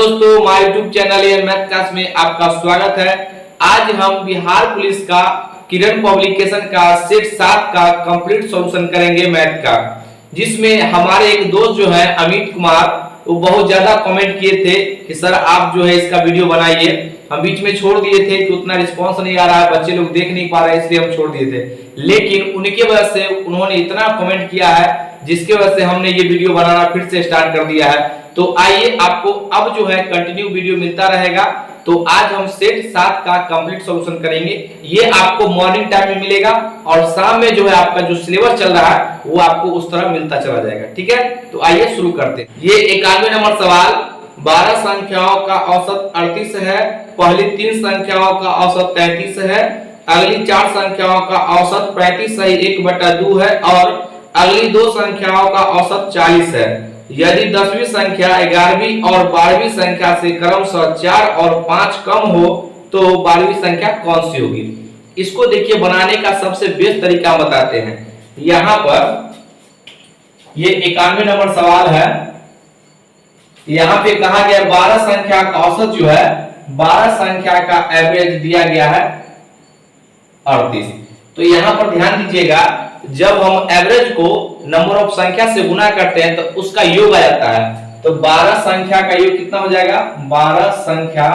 दोस्तों, my YouTube channel N math class में आपका स्वागत है। आज हम बिहार पुलिस का किरण पब्लिकेशन का सेट 7 का कंप्लीट सॉल्यूशन करेंगे मैथ का, जिसमें हमारे एक दोस्त जो है अमित कुमार, वो बहुत ज्यादा कमेंट किए थे कि सर आप जो है इसका वीडियो बनाइए। हम बीच में छोड़ दिए थे कि उतना रिस्पांस नहीं आ रहा है, बच्चे लोग देख नहीं पा रहे, इसलिए हम छोड़ दिए थे। लेकिन उनके वजह से उन्होंने इतना कमेंट किया है जिसके वजह से हमने ये वीडियो बनाना फिर से स्टार्ट कर दिया है। तो आइए, आपको अब जो है कंटिन्यू वीडियो मिलता रहेगा। तो आज हम सेट 7 का कंप्लीट सॉल्यूशन करेंगे। ये आपको मॉर्निंग टाइम में मिलेगा और शाम में जो है आपका जो सिलेबस चल रहा है वो आपको उस तरह मिलता चला जाएगा। ठीक है, तो आइए शुरू करते हैं। ये 91 नंबर सवाल, 12 संख्याओं का औसत 38 है। पहली 3 संख्याओं का औसत 33 है। अगली 4 संख्याओं का औसत 35 सही 1/2 है और अगली 2 संख्याओं का औसत 40 है। यदि 10वीं संख्या 11वीं और 12वीं संख्या से क्रमशः 4 और 5 कम हो तो 12वीं संख्या कौन सी होगी। इसको देखिए, बनाने का सबसे बेस्ट तरीका बताते हैं। यहां पर ये 91 नंबर सवाल है। यहां पे कहा गया 12 संख्या का औसत जो है, 12 संख्या का एवरेज दिया गया है 38। तो यहां पर ध्यान दीजिएगा, जब हम एवरेज को नंबर ऑफ संख्या से गुना करते हैं तो उसका योग आ जाता है। तो 12 संख्या का योग कितना हो जाएगा, 12 संख्या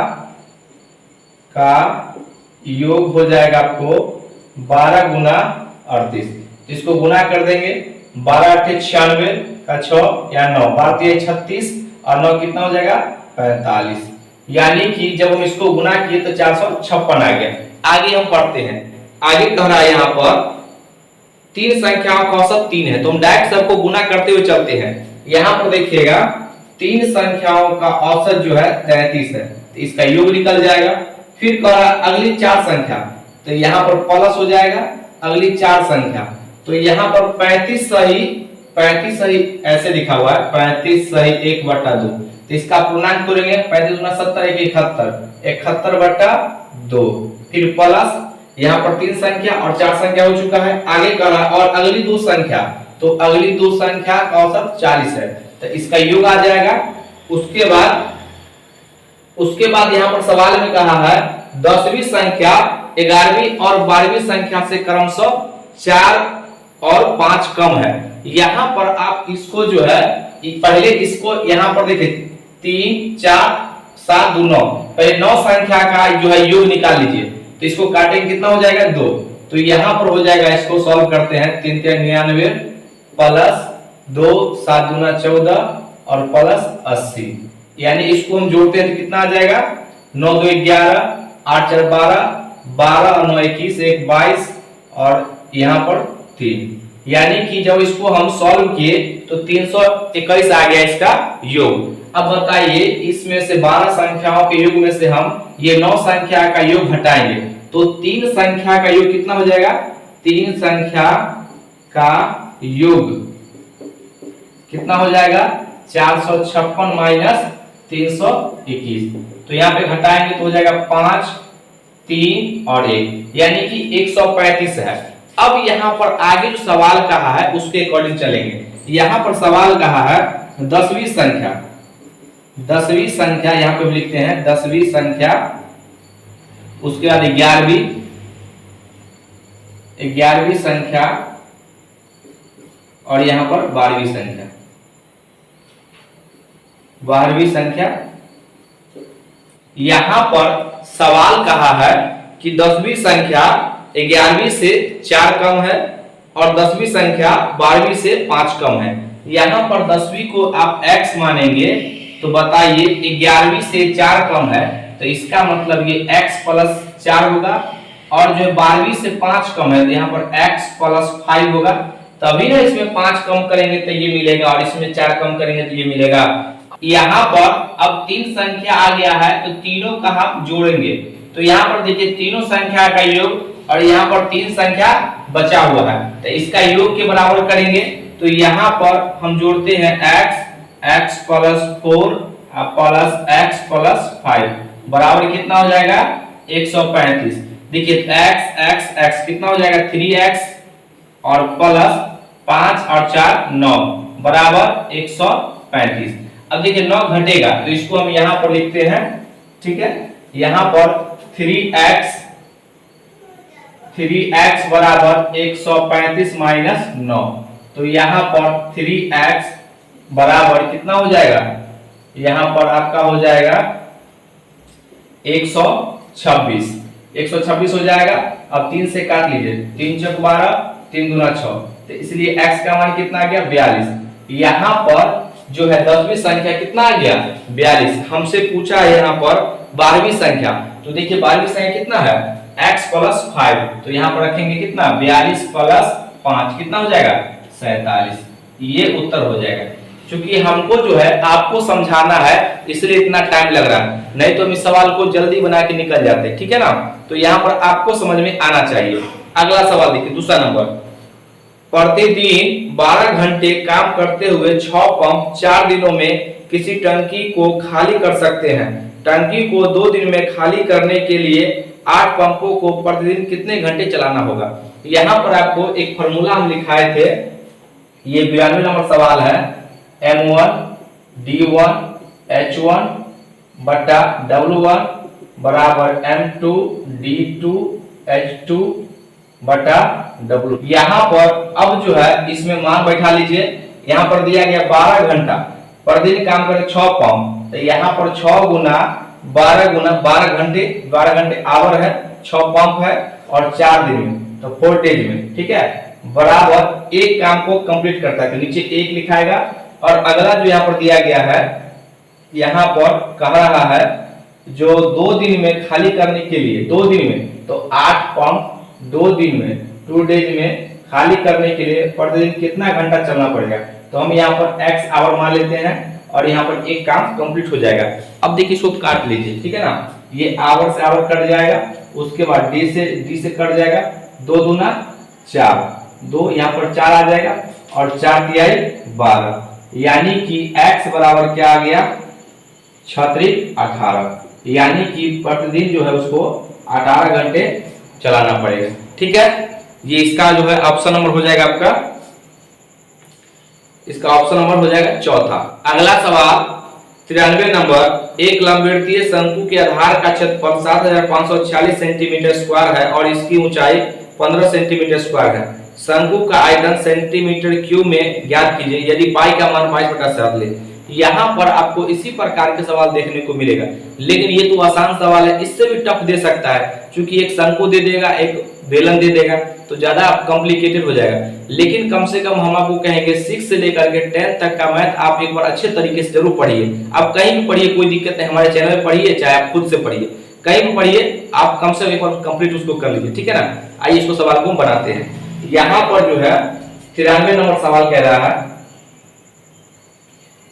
का योग हो जाएगा आपको 12 गुना 38। इसको गुना कर देंगे, 12 8 96 का 6 या 9, 12 36 और 9 कितना हो जाएगा 45। यानी कि जब हम इसको गुना किए तो 456 आ गया। आगे हम पढ़ते हैं। आगे कह रहा है यहाँ पर 3 संख्याओं का औसत 3 है, तो हम डायरेक्ट सबको गुना करते हुए चलते हैं। यहां पर देखिएगा 3 संख्याओं का औसत जो है 33 है, तो इसका योग निकल जाएगा। फिर कह रहा अगली 4 संख्या, तो यहां पर प्लस हो जाएगा अगली 4 संख्या। तो यहां पर 35 सही ऐसे लिखा हुआ है, 35 सही 1/2। तो इसका पूर्णांक करेंगे, 35 गुना 70 71/2। फिर प्लस यहाँ पर 3 संख्या और 4 संख्या हो चुका है। आगे करा और अगली 2 संख्या, तो अगली 2 संख्या का औसत 40 है, तो इसका योग आ जाएगा। उसके बाद यहाँ पर सवाल में कहा है 10वीं संख्या 11वीं और 12वीं संख्या से क्रमशः 4 और 5 कम है। यहाँ पर आप इसको जो है पहले इसको यहाँ पर देखिए 3 4 7 2 9, पहले 9 संख्या का जो है योग निकाल लीजिए। तो इसको काटेंगे कितना हो जाएगा 2। तो यहां पर हो जाएगा, इसको सॉल्व करते हैं, 3 3 99 प्लस 2 7 दूना 14 और प्लस 80। यानी इसको हम जोड़ते हैं तो कितना आ जाएगा 9 2 11 8 4 12 12 और 9 21 1 22 और यहां पर 3। यानी कि जब इसको हम सॉल्व किए तो 321 आ गया इसका योग। अब बताइए, इसमें से 12 संख्याओं के योग में से हम ये 9 संख्या का योग घटाएंगे तो 3 संख्या का योग कितना हो जाएगा, 3 संख्या का योग कितना हो जाएगा 456 माइनस 321। तो यहाँ पे घटाएंगे तो हो जाएगा 5 3 और 1, यानी कि 135 है। अब यहाँ पर आगे जो सवाल कहा है उसके अकॉर्डिंग चलेंगे। यहाँ पर सवाल कहा है 10वीं संख्या, 10वीं संख्या यहाँ पे लिखते हैं 10वीं संख्या, उसके बाद 11वीं संख्या और यहाँ पर 12वीं संख्या, 12वीं संख्या। यहाँ पर सवाल कहा है कि 10वीं संख्या 11वीं से 4 कम है और 10वीं संख्या 12वीं से 5 कम है। यहाँ पर 10वीं को आप x मानेंगे तो बताइए 11वीं से 4 कम है, तो इसका मतलब ये x + 4 होगा और जो 12वीं से 5 कम है तो यहाँ पर x + 5 होगा। तभी ना इसमें 5 कम करेंगे तो ये मिलेगा और इसमें 4 कम करेंगे तो ये मिलेगा। यहाँ पर अब 3 संख्या आ गया है तो तीनों का हम जोड़ेंगे। तो यहाँ पर देखिए तीनों संख्या का योग और यहाँ पर 3 संख्या बचा हुआ है, तो इसका योग के बराबर करेंगे। तो यहाँ पर हम जोड़ते हैं x + 4 प्लस x + 5 बराबर कितना हो जाएगा 135। देखिए x कितना हो जाएगा 3x और प्लस 5 और 4 9 बराबर 135। अब देखिए 9 घटेगा तो इसको हम यहां पर लिखते हैं, ठीक है। यहां पर 3x बराबर 135 माइनस 9, तो यहां पर 3x बराबर कितना हो जाएगा, यहां पर आपका हो जाएगा 126 हो जाएगा। अब 3 से काट लीजिए, 3 चौक 12, 3 दूना 6, तो इसलिए x का मान कितना आ गया 42। यहां पर जो है 10वीं संख्या कितना आ गया 42। हमसे पूछा है यहां पर 12वीं संख्या, तो देखिए 12वीं संख्या कितना है x प्लस 5, तो यहां पर रखेंगे कितना 42 प्लस 5 कितना हो जाएगा 47। ये उत्तर हो जाएगा। क्योंकि हमको जो है आपको समझाना है इसलिए इतना टाइम लग रहा है, नहीं तो हम इस सवाल को जल्दी बना के निकल जाते, ठीक है ना। तो यहाँ पर आपको समझ में आना चाहिए। अगला सवाल देखिए, दूसरा नंबर, प्रतिदिन 12 घंटे काम करते हुए 6 पंप 4 दिनों में किसी टंकी को खाली कर सकते हैं। टंकी को 2 दिन में खाली करने के लिए 8 पंपों को प्रतिदिन कितने घंटे चलाना होगा। यहाँ पर आपको एक फॉर्मूला हम लिखाए थे, ये 92 नंबर सवाल है, M1 D1 H1 बटा W1 बराबर M2 D2 H2 बटा W। यहाँ पर अब जो है इसमें मान बैठा लीजिए, यहाँ पर दिया गया 12 घंटा, प्रतिदिन काम करे 6 पंप, तो यहाँ पर 6 गुना 12 घंटे, 12 घंटे आवर है, 6 पंप है और 4 दिन में, तो 4 डेज में, ठीक है, बराबर एक काम को कंप्लीट करता है, तो नीचे 1 लिखाएगा। और अगला जो यहाँ पर दिया गया है, यहाँ पर कह रहा है जो 2 दिन में खाली करने के लिए, 2 दिन में, तो 8 पंप 2 दिन में 2 डेज में खाली करने के लिए प्रतिदिन कितना घंटा चलना पड़ेगा। तो हम यहाँ पर x आवर मान लेते हैं और यहाँ पर एक काम कंप्लीट हो जाएगा। अब देखिए इसको काट लीजिए, ठीक है ना, ये आवर से आवर कट जाएगा, उसके बाद d से कट जाएगा, 2 दूना 4, 2 यहाँ पर 4 आ जाएगा और 4 तिहाई 12, यानी कि x बराबर क्या आ गया 18, यानी कि प्रतिदिन जो है उसको 18 घंटे चलाना पड़ेगा, ठीक है। ये इसका जो है ऑप्शन नंबर हो जाएगा आपका, इसका ऑप्शन नंबर हो जाएगा चौथा। अगला सवाल 93 नंबर, एक लंबवृत्तीय शंकु के आधार का क्षेत्रफल 7546 सेंटीमीटर स्क्वायर है और इसकी ऊंचाई 15 सेंटीमीटर स्क्वायर है। शंकु का आयतन सेंटीमीटर क्यूब में ज्ञात कीजिए यदि पाई का मान 22/7 ले। यहाँ पर आपको इसी प्रकार के सवाल देखने को मिलेगा, लेकिन ये तो आसान सवाल है, इससे भी टफ दे सकता है, क्योंकि एक शंकु दे देगा, एक बेलन दे देगा, तो ज्यादा कॉम्प्लिकेटेड हो जाएगा। लेकिन कम से कम हम आपको कहेंगे 6 से लेकर के 10 तक का मैथ आप एक बार अच्छे तरीके से जरूर पढ़िए। आप कहीं भी पढ़िए, कोई दिक्कत नहीं, हमारे चैनल में पढ़िए, चाहे आप खुद से पढ़िए, कहीं भी पढ़िए, आप कम से कम एक बार कंप्लीट उसको कर लीजिए, ठीक है ना। आइए इसको सवाल को बनाते हैं। यहाँ पर जो है 93 नंबर सवाल कह रहा है,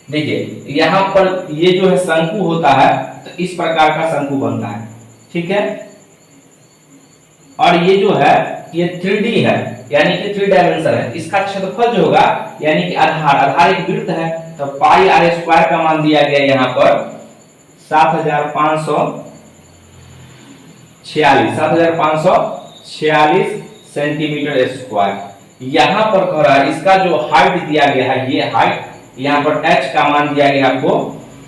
देखिए यहाँ पर ये जो है शंकु होता है तो इस प्रकार का शंकु बनता है, ठीक है, और ये जो है ये 3D है, यानी कि 3 डायमेंशन है। इसका क्षेत्रफल जो होगा यानी कि आधार एक वृत्त है, तो पाई आर स्क्वायर का मान दिया गया यहाँ पर 7546 सेंटीमीटर स्क्वायर। यहाँ पर कह रहा है इसका जो हाइट दिया गया है, ये हाइट, यहाँ पर h का मान दिया गया आपको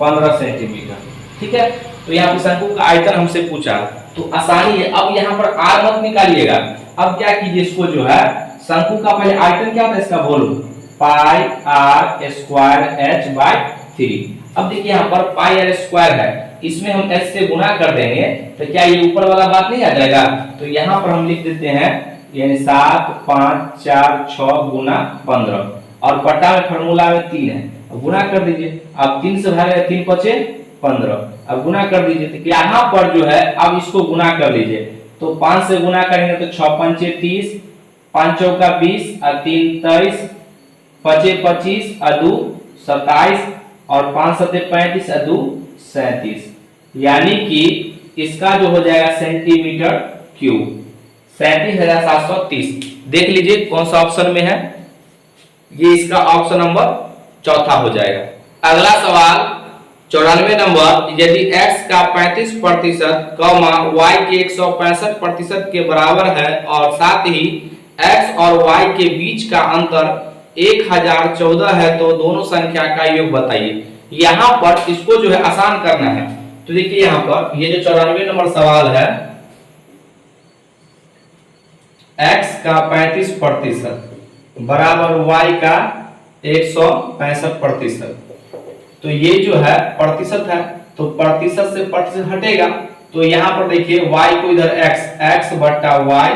15 सेंटीमीटर, ठीक है। तो यहाँ पर शंकु का आयतन हमसे पूछा, तो आसानी है। अब यहाँ पर r मत निकालिएगा, अब क्या कीजिए, इसको जो है शंकु का पहले आयतन क्या था, इसका volume pi R square h by 3। अब देखिए यहाँ पर पाई आर स्क्वायर है, इसमें हम h से गुना कर देंगे तो क्या ये ऊपर वाला बात नहीं आ जाएगा। तो यहाँ पर हम लिख देते हैं यानी 7 5 4 6 गुना 15, और पट्टा में फॉर्मूला में 3 है, अब गुना कर दीजिए। अब 3 से भागेगा 3 5 15, अब गुना कर दीजिए। तो यहाँ पर जो है अब इसको गुना कर लीजिए, तो 5 से गुना करेंगे तो 6 5 30, 5 चौका 20 और 3 23, 5 25 और 2 27 और 5 7 35 और 2 37, यानी कि इसका जो हो जाएगा सेंटीमीटर क्यूब 37,730। देख लीजिए कौन सा ऑप्शन में है, ये इसका ऑप्शन नंबर चौथा हो जाएगा। अगला सवाल 94 नंबर, यदि x का 35% y के 165% के बराबर है और साथ ही x और y के बीच का अंतर 1014 है तो दोनों संख्या का योग बताइए। यहाँ पर इसको जो है आसान करना है। तो देखिए यहाँ पर ये जो 94 नंबर सवाल है, x का 35% बराबर y का 165%। तो ये जो है प्रतिशत है, तो प्रतिशत से प्रतिशत हटेगा, तो यहाँ पर देखिए y को इधर x बट्टा y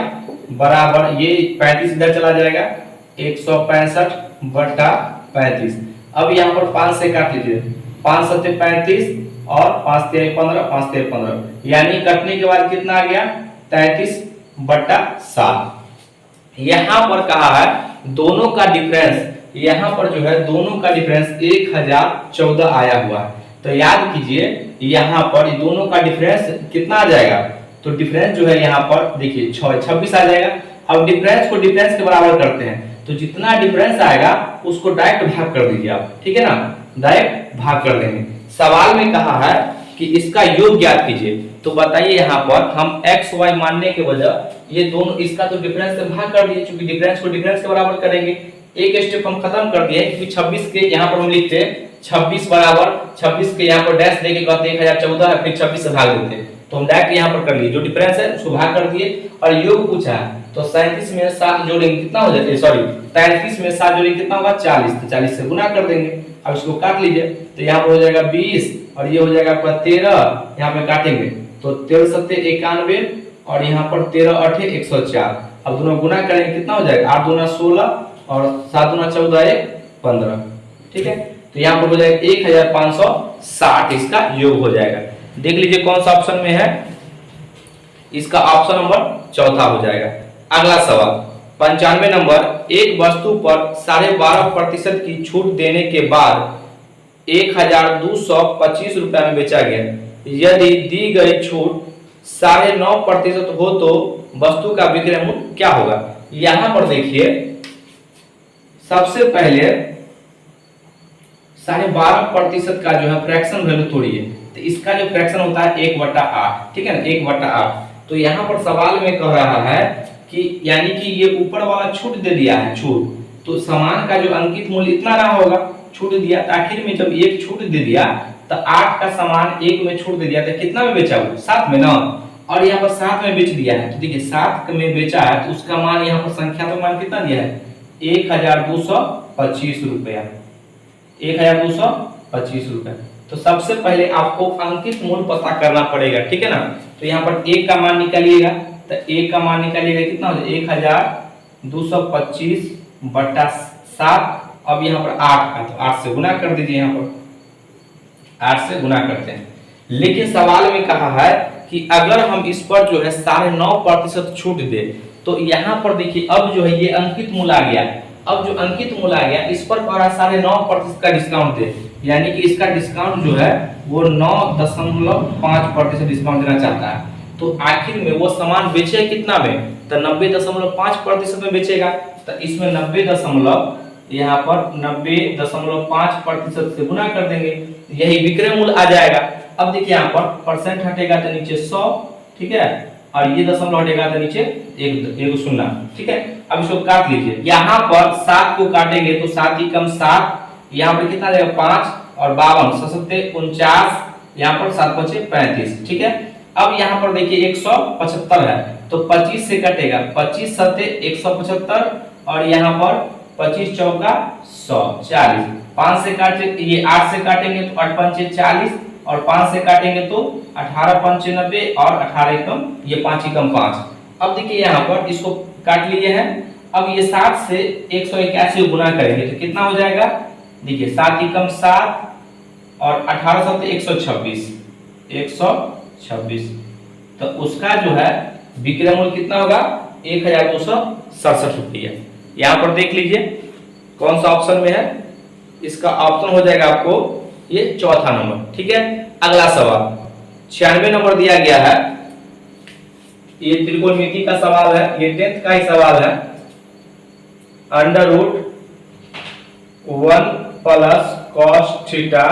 बराबर ये 35 इधर चला जाएगा, 165 बट्टा 35। अब यहाँ पर 5 से काट लीजिए, 5 सत्ते 35 और 5 तेरह 15, 5 तेरह 15, यानी कटने के बाद कितना आ गया 33 बट्टा 7। यहाँ पर कहा है दोनों का डिफरेंस, यहाँ पर जो है दोनों का डिफरेंस 1014 आया हुआ है। तो याद कीजिए यहाँ पर दोनों का डिफरेंस कितना आ जाएगा, तो डिफरेंस जो है यहाँ पर देखिए 26 आ जाएगा। अब डिफरेंस को डिफरेंस के बराबर करते हैं, तो जितना डिफरेंस आएगा उसको डायरेक्ट भाग कर दीजिए आप, ठीक है ना, डायरेक्ट भाग कर देंगे। सवाल में कहा है कि इसका योग ज्ञात कीजिए, तो बताइए यहाँ पर हम x y मानने के वजह ये दोनों इसका तो डिफरेंस से भाग कर दिए, क्योंकि डिफरेंस को डिफरेंस के बराबर करेंगे। एक स्टेप हम खत्म कर दिए, क्योंकि 26 के यहाँ पर हम लिखते 26 बराबर 26 के यहाँ पर डैश देके कहते 1014 है, फिर 26 से भाग देते, तो हम डायरेक्ट यहाँ पर कर लिए, जो डिफरेंस है उसको भाग कर दिए। और योग पूछा है, तो 37 में 7 जोड़ेंगे कितना हो जाएगा, सॉरी 33 में 7 जोड़ेंगे कितना होगा 40, तो 40 से गुना कर देंगे। अब इसको काट लीजिए, तो यहाँ पर हो जाएगा 20 और ये हो जाएगा आपका 13, यहाँ पे काटेंगे तो 13 सत्ते 91 और यहाँ पर 13 अठे 104। अब दोनों गुना करेंगे कितना हो जाएगा 8 दूना 16 और 7 दूना 14 1 15, ठीक है। तो यहाँ पर हो जाएगा 1560 इसका योग हो जाएगा। देख लीजिए कौन सा ऑप्शन में है, इसका ऑप्शन नंबर चौथा हो जाएगा। अगला सवाल 95 नंबर, एक वस्तु पर 12.5% की छूट देने के बाद 1225 रुपया में बेचा गया। यदि दी गई छूट 9.5% हो तो वस्तु का विक्रय मूल्य क्या होगा। यहां पर देखिए सबसे पहले 12.5% का जो है फ्रैक्शन वैल्यू तोड़िए, तो इसका जो फ्रैक्शन होता है 1/8, ठीक है ना, 1/8। तो यहाँ पर सवाल में कह रहा है कि यानी कि ये ऊपर वाला छूट दे दिया है, छूट, तो सामान का जो अंकित मूल्य इतना रहा होगा, छूट दिया, तो आखिर में जब एक छूट दे दिया तो 8 का सामान 1 में छूट दे दिया, तो कितना में बेचा वो 7 में ना, और यहाँ पर 7 में बेच दिया है, तो देखिए 7 में बेचा है तो उसका मान यहाँ पर संख्यात्मक मान कितना दिया है 1225 रुपया, 1225 रुपया। तो सबसे पहले आपको अंकित मूल्य पता करना पड़ेगा, ठीक है ना। तो यहाँ पर 1 का मान निकालिएगा, तो 1 का मान निकालिएगा कितना हो जाएगा 1225 बट्टा 7। अब यहाँ पर 8 का, तो 8 से गुना कर दीजिए, यहाँ पर 8 से गुना करते हैं। लेकिन सवाल में कहा है कि अगर हम इस पर जो है 9.5% छूट दे, तो यहाँ पर देखिए अब जो है ये अंकित मूल्य आ गया। अब जो अंकित मूल्य आ गया इस पर कह रहा 9.5% का डिस्काउंट दे, यानी कि इसका डिस्काउंट जो है वो 9.5% डिस्काउंट देना चाहता है। तो आखिर में वो सामान बेचे कितना में, तो 90.5% में बेचेगा, तो इसमें 90 यहाँ पर 90.5% से गुना कर देंगे, यही विक्रय मूल्य आ जाएगा। अब देखिए यहाँ पर परसेंट हटेगा तो नीचे 100, ठीक है, और ये दशमलव हटेगा तो नीचे एक शून्य, ठीक है। अब इसको काट लीजिए, यहाँ पर 7 को काटेंगे तो 7 ही कम 7, यहाँ पर कितना देगा 5 और 52 सत्ते 49, यहाँ पर 7 बचे 35, ठीक है। अब यहाँ पर देखिए 175 है, तो 25 से कटेगा, 25 सत्ते 175 और यहाँ पर 25 चौका 100 40, 5 से काटे ये 8 से काटेंगे तो 8 पंचे 40 और 5 से काटेंगे तो 18 पंचे 90 और 18 कम ये 5 ही कम 5। अब देखिए यहाँ पर इसको काट लिए हैं। अब ये 7 से 181 गुना करेंगे तो कितना हो जाएगा, देखिए 7 ही कम 7 और 18 सत्ते 126, 126, तो उसका जो है विक्रय मूल्य कितना होगा 1267 रुपया। यहाँ पर देख लीजिए कौन सा ऑप्शन में है, इसका ऑप्शन हो जाएगा आपको ये चौथा नंबर, ठीक है। अगला सवाल 96 नंबर दिया गया है, ये त्रिकोणमिति का सवाल है, ये 10th का ही सवाल है। Under root 1 plus cos theta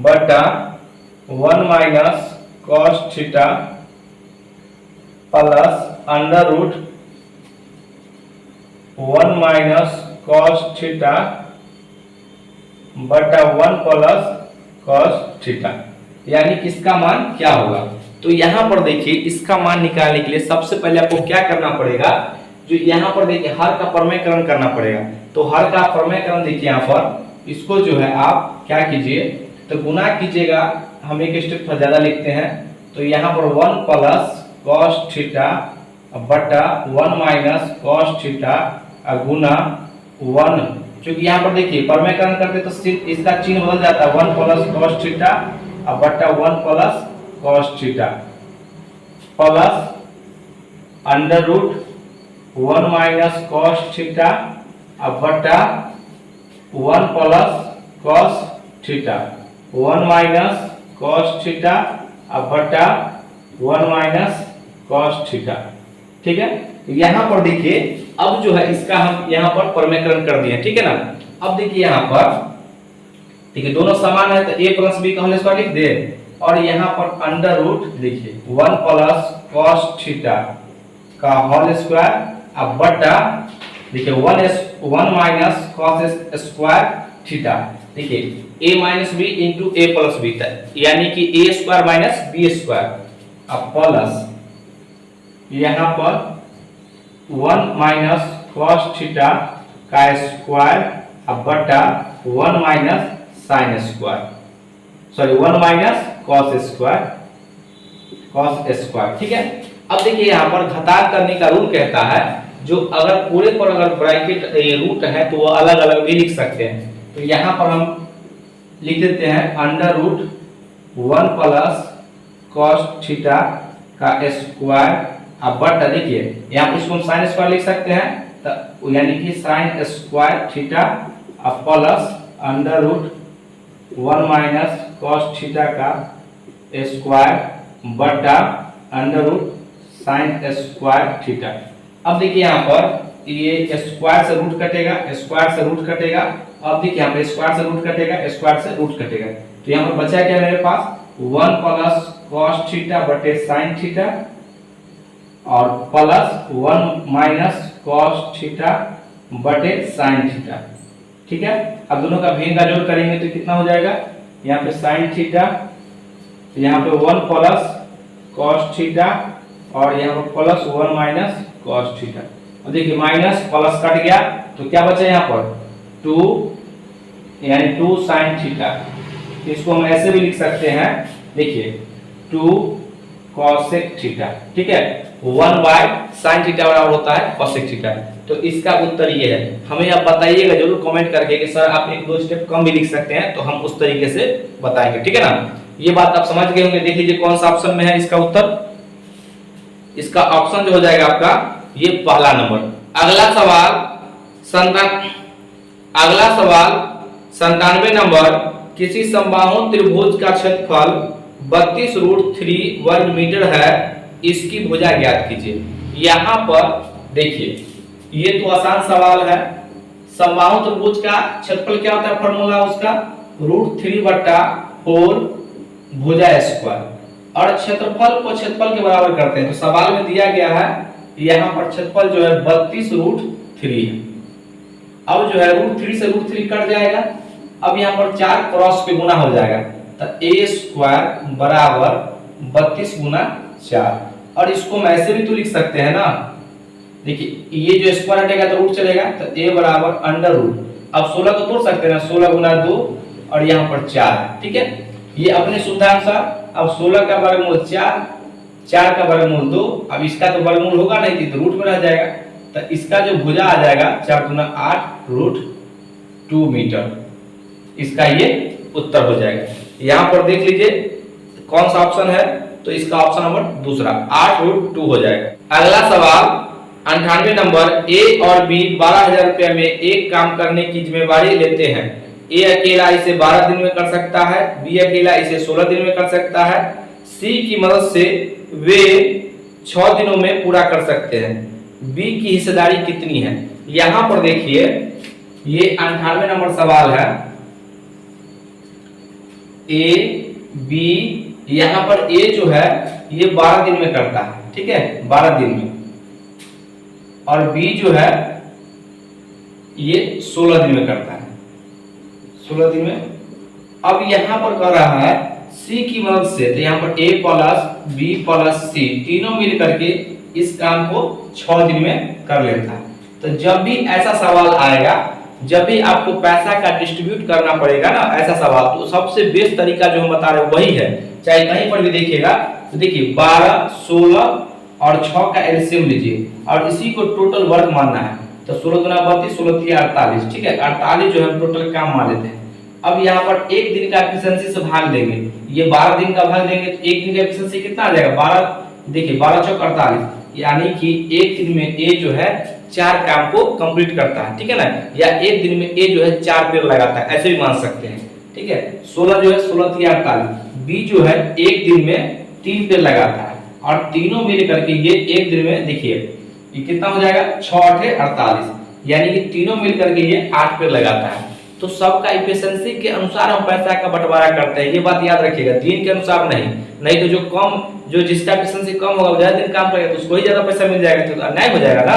बटा 1 minus cos theta plus under root 1 minus cos theta बटा 1 प्लस कॉस थीटा, यानी कि इसका मान क्या होगा। तो यहाँ पर देखिए इसका मान निकालने के लिए सबसे पहले आपको क्या करना पड़ेगा, जो यहाँ पर देखिए हर का प्रमेयकरण करना पड़ेगा। तो हर का प्रमेयकरण देखिए यहाँ पर इसको जो है आप क्या कीजिए, तो गुना कीजिएगा। हम एक स्टेप थोड़ा ज्यादा लिखते हैं, तो यहाँ पर 1 प्लस कॉस थीटा बटा 1 माइनस कॉस थीटा गुना 1, क्योंकि यहाँ पर देखिए प्रमेयकरण करते तो सिर्फ इसका चिन्ह बदल जाता है, 1 प्लस कॉस थीटा बटा 1 plus cos theta plus under root 1 minus cos theta बटा 1 plus cos theta, 1 minus cos theta बटा 1 माइनस कॉस थीटा। ठीक है, यहाँ पर देखिए अब जो है इसका हम यहाँ पर प्रमेयकरण कर दिए, ठीक है ना। अब देखिए यहाँ पर देखिए दोनों समान है, तो a प्लस बी का होल स्क्वायर लिख दे, और यहाँ पर अंडर रूट देखिए 1 प्लस कॉस थीटा का होल स्क्वायर अब बटा देखिए 1 माइनस कॉस स्क्वायर थीटा। देखिए a minus B into A plus B, यानी कि a square minus B square अब प्लस यहाँ पर 1 माइनस कॉस थीटा का स्क्वायर अब बटा 1 minus sine square, sorry 1 minus cos square. ठीक है, अब देखिए यहाँ पर घटाव करने का रूल कहता है, जो अगर पूरे पर अगर ब्रैकेट रूट है तो वो अलग अलग भी लिख सकते हैं। तो यहाँ पर हम लिख देते हैं under root 1 plus cos theta का स्क्वायर अब बटा देखिए यहाँ पर इसको हम साइन स्क्वायर लिख सकते हैं, तो यानी कि साइन स्क्वायर थीटा अब plus under root 1 minus cos theta का स्क्वायर बटा under root sine square theta. अब देखिए यहाँ पर ये स्क्वायर से रूट कटेगा, स्क्वायर से रूट कटेगा। अब देखिए यहाँ पे स्क्वायर से रूट कटेगा, स्क्वायर से रूट कटेगा, तो यहाँ पर बचा क्या मेरे पास 1 प्लस कॉस थीटा बटे साइन थीटा और प्लस 1 माइनस कॉस थीटा बटे साइन थीटा। ठीक है, अब दोनों का भिन्न का जोड़ करेंगे तो कितना हो जाएगा, यहाँ पे साइन थीटा, यहाँ पे 1 प्लस कॉस थीटा और यहाँ पर प्लस 1 माइनस कॉस थीटा। अब देखिए माइनस प्लस कट गया तो क्या बचा यहाँ पर 2, यानी 2 साइन थीटा। इसको हम ऐसे भी लिख सकते हैं, देखिए 2 कॉसेक थीटा। ठीक है, 1 बाय साइन थीटा बराबर होता है कॉसेक थीटा। तो इसका उत्तर ये है। हमें आप बताइएगा जरूर कमेंट करके कि सर आप 1-2 स्टेप कम भी लिख सकते हैं, तो हम उस तरीके से बताएंगे। ठीक है ना, ये बात आप समझ गए होंगे। देख लीजिए कौन सा ऑप्शन में है इसका उत्तर। इसका ऑप्शन जो हो जाएगा आपका ये पहला नंबर। अगला सवाल 97 नंबर, किसी समबाहु त्रिभुज का क्षेत्रफल 32√3 वर्ग मीटर है, इसकी भुजा ज्ञात कीजिए। यहाँ पर देखिए ये तो आसान सवाल है। समबाहु त्रिभुज का क्षेत्रफल क्या होता है, फॉर्मूला उसका √3/4 भुजा स्क्वायर, और क्षेत्रफल को क्षेत्रफल के बराबर करते हैं। तो सवाल में दिया गया है यहाँ पर क्षेत्रफल जो है 32√3 है। अब जो है √3 से √3 कट जाएगा। अब यहाँ पर 4 क्रॉस पे गुना हो जाएगा, तो a स्क्वायर बराबर 32 गुना 4। और इसको हम ऐसे भी तो लिख सकते हैं ना, देखिए ये जो स्क्वायर हटेगा तो रूट चलेगा, तो a बराबर अंडर रूट। अब 16 को तोड़ सकते हैं ना, 16 गुना 2 और यहाँ पर 4। ठीक है, ये अपने सुविधा अनुसार। अब 16 का वर्गमूल 4, 4 का वर्गमूल 2। अब इसका तो वर्गमूल होगा नहीं तो रूट में रह जाएगा, तो इसका जो भुजा आ जाएगा 4 गुना 8 √2 मीटर। इसका ये उत्तर हो जाएगा। यहाँ पर देख लीजिए कौन सा ऑप्शन है, तो इसका ऑप्शन नंबर दूसरा 8√2 हो जाएगा। अगला सवाल 98 नंबर, ए और बी 12,000 रुपए में एक काम करने की जिम्मेवारी लेते हैं। ए अकेला इसे 12 दिन में कर सकता है, बी अकेला इसे 16 दिन में कर सकता है, सी की मदद से वे 6 दिनों में पूरा कर सकते हैं। बी की हिस्सेदारी कितनी है। यहाँ पर देखिए ये 98 नंबर सवाल है। ए बी, यहाँ पर ए जो है ये 12 दिन में करता है, ठीक है 12 दिन में, और बी जो है ये 16 दिन में करता है। 16 दिन में। अब यहाँ पर कर रहा है सी की मदद से, तो यहाँ पर ए प्लस बी प्लस सी तीनों मिल करके इस काम को 6 दिन में कर लेता है। तो जब भी ऐसा सवाल आएगा, जब भी आपको पैसा का डिस्ट्रीब्यूट करना पड़ेगा ना ऐसा सवाल, तो सबसे बेस्ट तरीका जो हम बता रहे हैं वही है। चाहे कहीं पर भी देखिएगा तो देखिए 12, 16 और 6 का एलसीएम लीजिए और इसी को टोटल वर्क मानना है। तो 16 गुना 32, 16 3 48, ठीक है 48 जो है टोटल काम मान लेते हैं। अब यहाँ पर एक दिन का एफिशिएंसी से भाग देंगे, ये 12 दिन का भाग देंगे तो एक दिन का एफिशिएंसी कितना आ जाएगा 12, देखिए 12 चौक 48, यानी कि एक दिन में ए जो है 4 काम को कंप्लीट करता है, ठीक है ना, या एक दिन में ए जो है 4 पेड़ लगाता है, ऐसे भी मान सकते हैं, ठीक है। 16 जो है 16 3 48, बी जो है एक दिन में 3 पेड़ लगाता है और तीनों मिल करके ये एक दिन में देखिए ये कितना हो जाएगा 6 8 48, यानी कि तीनों मिल करके ये 8 पेड़ लगाता है। तो सबका एफिशिएंसी के अनुसार हम पैसा का बंटवारा करते हैं, ये बात याद रखिएगा, दिन के अनुसार नहीं तो जो जिसका एफिशिएंसी कम होगा ज्यादा दिन काम करेगा तो उसको ही ज्यादा पैसा मिल जाएगा, तो अन्याय हो जाएगा ना।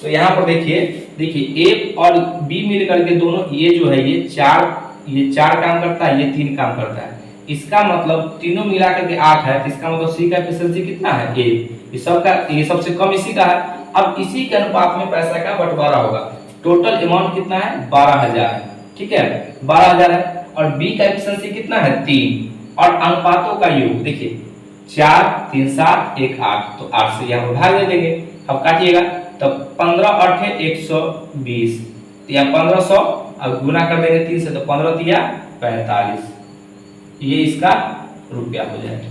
तो यहाँ पर देखिए ए और बी मिल करके दोनों ये जो है ये 4 काम करता है, ये 3 काम करता है, इसका मतलब तीनों मिला करके 8 है, तो इसका मतलब सी का एफिशिएंसी कितना है ए, ये सबसे कम इसी का है। अब इसी के अनुपात में पैसा का बंटवारा होगा। टोटल अमाउंट कितना है 12,000 है, ठीक है 12,000 है, और बी का एफिशिएंसी कितना है 3, और अनुपातों का योग देखिए 4 3 7 1 8, तो 8 से यहाँ भाग दे देंगे। अब काटिएगा तो 15 8 120, तो यहाँ 1500, अब गुना कर देंगे 3 से तो 15 3 45, ये इसका रुपया हो जाएगा।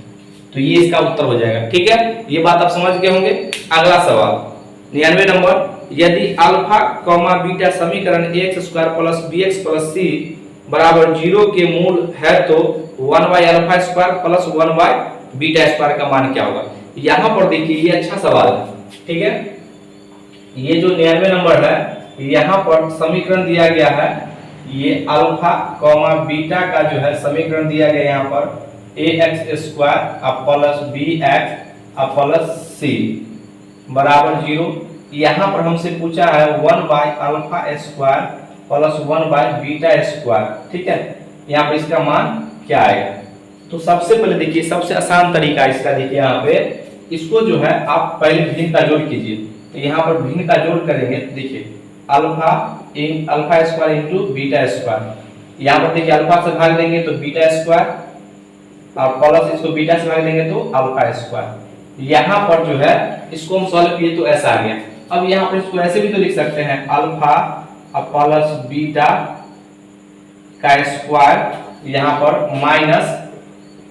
तो ये इसका उत्तर हो जाएगा, ठीक है, ये बात आप समझ गए होंगे। अगला सवाल 99 नंबर, यदि अल्फा कॉमा बीटा समीकरण x square plus bx plus c बराबर 0 के मूल है तो 1 by alpha square plus 1 by beta square का मान क्या होगा। यहाँ पर देखिए ये अच्छा सवाल है, ठीक है। ये जो 99 नंबर है यहाँ पर समीकरण दिया गया है, ये अल्फा कॉमा बीटा का जो है समीकरण दिया गया यहाँ पर ax square plus bx plus c बराबर 0। यहाँ पर हमसे पूछा है 1 by alpha square plus 1 by beta square, ठीक है, यहाँ पर इसका मान क्या आएगा। तो सबसे पहले देखिए सबसे आसान तरीका इसका, देखिए यहाँ पे इसको जो है आप पहले भिन्न का जोड़ कीजिए। तो यहाँ पर भिन्न का जोड़ करेंगे, देखिए alpha square into beta square, यहाँ पर देखिए अल्फा से भाग देंगे तो बीटा स्क्वायर और प्लस इसको बीटा से भाग देंगे तो अल्फा स्क्वायर। यहाँ पर जो है इसको हम सॉल्व किए तो ऐसा आ गया। अब यहाँ पर इसको ऐसे भी तो लिख सकते हैं अल्फा प्लस बीटा का स्क्वायर यहाँ पर माइनस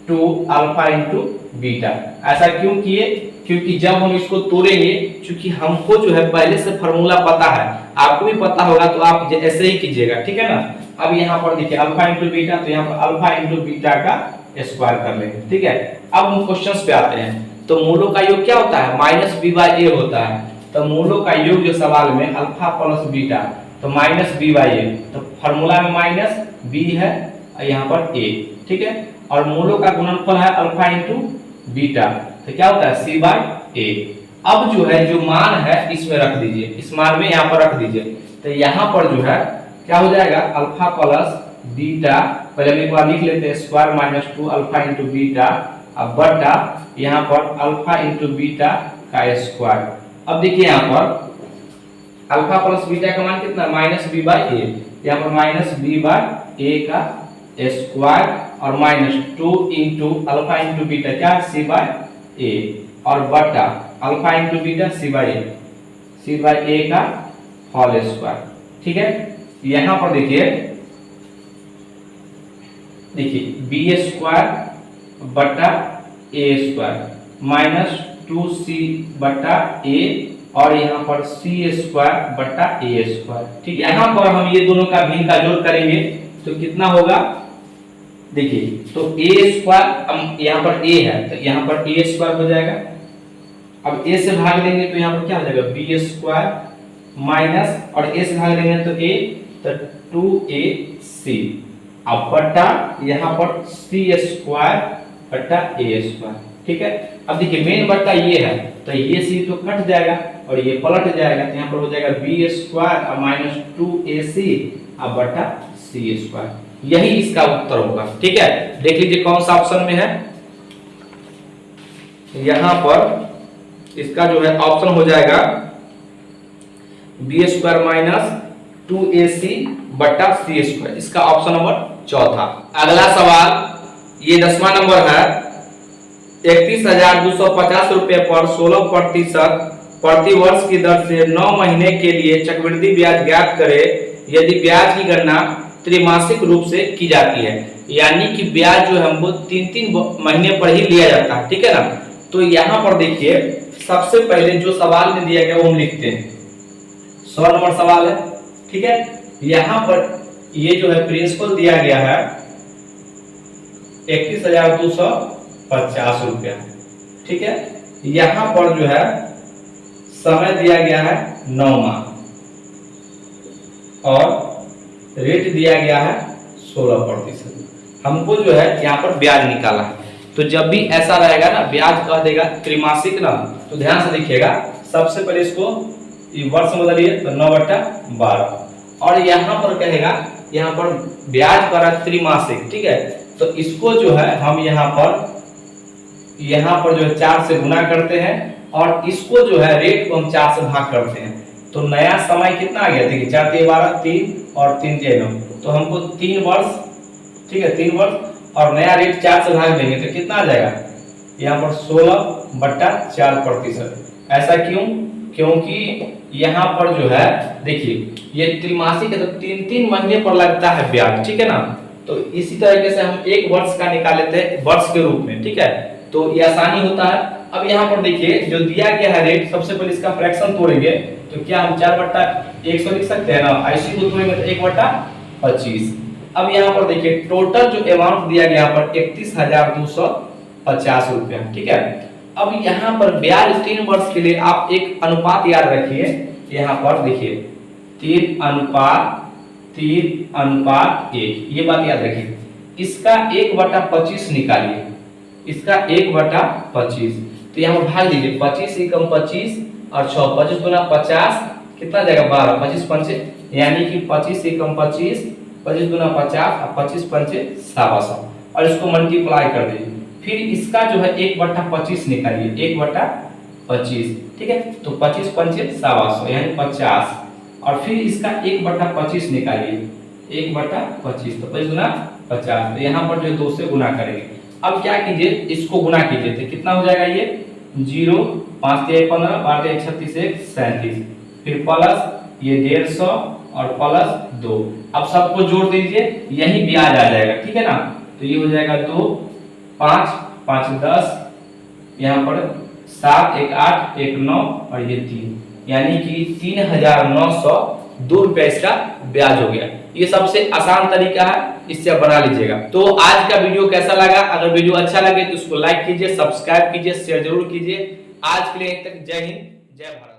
2 अल्फा इंटू बीटा। ऐसा क्यों किए, क्योंकि जब हम इसको तोड़ेंगे, क्योंकि हमको जो है पहले से फार्मूला पता है, आपको भी पता होगा तो आप ऐसे ही कीजिएगा, ठीक है ना। अब यहाँ पर देखिए अल्फा इंटू बीटा, तो यहाँ पर अल्फा इंटू बीटा का स्क्वायर कर लेंगे, ठीक है। अब हम क्वेश्चंस पे आते हैं। तो मूलों का योग क्या होता है माइनस बी बाई ए होता है। तो मूलों का योग जो सवाल में अल्फा प्लस बीटा तो माइनस बी बाई ए, तो फार्मूला में माइनस बी है यहाँ पर ए, ठीक है, और मूलों का गुणनफल है अल्फा इंटू बीटा, तो क्या होता है सी बाई ए। अब जो है जो मान है इसमें रख दीजिए, इस मान में यहाँ पर रख दीजिए। तो यहाँ पर जो है क्या हो जाएगा अल्फा प्लस बीटा, पहले हम एक बार लिख लेते हैं square minus 2 alpha into beta, अब बटा यहाँ पर अल्फा इंटू बीटा का स्क्वायर। अब देखिए यहाँ पर अल्फा प्लस बीटा का मान कितना माइनस बी बाई ए, यहाँ पर माइनस बी बाई ए का स्क्वायर और minus 2 into alpha into beta क्या सी बाई ए, और बटा alpha into beta c by a का होल स्क्वायर, ठीक है। यहाँ पर देखिए बी स्क्वायर बटा ए स्क्वायर माइनस 2c बटा ए, और यहाँ पर सी स्क्वायर बटा ए स्क्वायर, ठीक है। यहाँ पर हम ये दोनों का भिन्न का जोड़ करेंगे तो कितना होगा, देखिए तो ए स्क्वायर यहाँ पर ए है तो यहाँ पर ए स्क्वायर हो जाएगा। अब ए से भाग देंगे तो यहाँ पर क्या हो जाएगा बी स्क्वायर माइनस, और ए से भाग देंगे तो ए, तो 2ac, अब बटा यहाँ पर सी स्क्वायर बटा ए स्क्वायर, ठीक है। अब देखिए मेन बटा ये है तो ये सी तो कट जाएगा और ये पलट जाएगा, तो यहाँ पर हो जाएगा बी स्क्वायर और माइनस 2ac अब बटा सी स्क्वायर। यही इसका उत्तर होगा। ठीक है, देख लीजिए कौन सा ऑप्शन में है। यहां पर इसका जो है ऑप्शन हो जाएगा बी स्क्वायर माइनस 2ac बटा सी स्क्वायर, इसका ऑप्शन नंबर चौथा। अगला सवाल ये 10वां नंबर है। 31,250 रुपए पर 16% प्रति वर्ष की दर से 9 महीने के लिए चक्रवृद्धि ब्याज ज्ञात करे यदि ब्याज की गणना त्रैमासिक रूप से की जाती है। यानी कि ब्याज जो है हमको 3-3 महीने पर ही लिया जाता है। ठीक है ना, तो यहाँ पर देखिए सबसे पहले जो सवाल में दिया गया वो हम लिखते हैं। 100 नंबर सवाल है। ठीक है, यहाँ पर ये जो है प्रिंसिपल दिया गया है 31,250 रुपया। ठीक है, यहाँ पर जो है समय दिया गया है 9 माह और रेट दिया गया है 16%। हमको जो है यहाँ पर ब्याज निकाला है। तो जब भी ऐसा रहेगा ना, ब्याज कह देगा त्रैमासिक ना, तो ध्यान से देखिएगा। सबसे पहले इसको वर्ष में बदलिए तो 9/12 और यहाँ पर कहेगा, यहाँ पर ब्याज कर त्रैमासिक। ठीक है, तो इसको जो है हम यहाँ पर जो है 4 से गुना करते हैं और इसको जो है रेट को हम 4 से भाग करते हैं। तो नया समय कितना आ गया, देखिए 4 × 12 3 और 3 × 9, तो हमको 3 वर्ष। ठीक है, 3 वर्ष और नया रेट 4 से भाग देंगे तो कितना आ जाएगा, यहाँ पर 16/4%। ऐसा क्यों, क्योंकि यहाँ पर जो है देखिए ये त्रैमासिक है तो 3-3 महीने पर लगता है ब्याज। ठीक है ना, तो इसी तरीके से हम 1 वर्ष का निकाल लेते हैं वर्ष के रूप में। ठीक है, तो ये आसानी होता है। अब यहाँ पर देखिए जो दिया गया है रेट, सबसे पहले इसका फ्रैक्शन तोड़ेंगे तो क्या हम 4/100 लिख सकते हैं ना, ऐसी को तोड़ेंगे तो 1/25। अब यहाँ पर देखिए टोटल जो अमाउंट दिया गया यहाँ पर 31,250 रुपया। ठीक है, अब यहाँ पर ब्याज 3 वर्ष के लिए आप एक अनुपात याद रखिए। यहाँ पर देखिए 3:1, ये बात याद रखिए। इसका 1/25 निकालिए, इसका 1/25, तो यहाँ पर भाग दीजिए 25 × 25 और 6, 25 × 50 कितना जाएगा 12, 25 पंचे, यानी कि 25 × 25, 25 × 50 और 25 पंचे 125 और इसको मल्टीप्लाई कर दीजिए। फिर इसका जो है 1/25 निकालिए, 1/25। ठीक है, तो 25 पंचे 125 यानी 50 और फिर इसका 1/25 निकालिए, 1/25 तो 25 × 50, तो यहाँ पर जो 2 से गुना करेंगे। अब क्या कीजिए, इसको गुना कीजिए तो कितना हो जाएगा ये 0, 5 × 1 15, 12 × 1 36, 1 37, फिर प्लस ये 150 और प्लस 2। अब सबको जोड़ दीजिए, यही ब्याज आ जाएगा। ठीक है ना, तो ये हो जाएगा 2, 5, 5 10, यहाँ पर 7, 1 8, 1 9 और ये 3, यानी कि 3,902 रुपया इसका ब्याज हो गया। ये सबसे आसान तरीका है, इससे आप बना लीजिएगा। तो आज का वीडियो कैसा लगा, अगर वीडियो अच्छा लगे तो उसको लाइक कीजिए, सब्सक्राइब कीजिए, शेयर जरूर कीजिए। आज के लिए तक जय हिंद, जय भारत।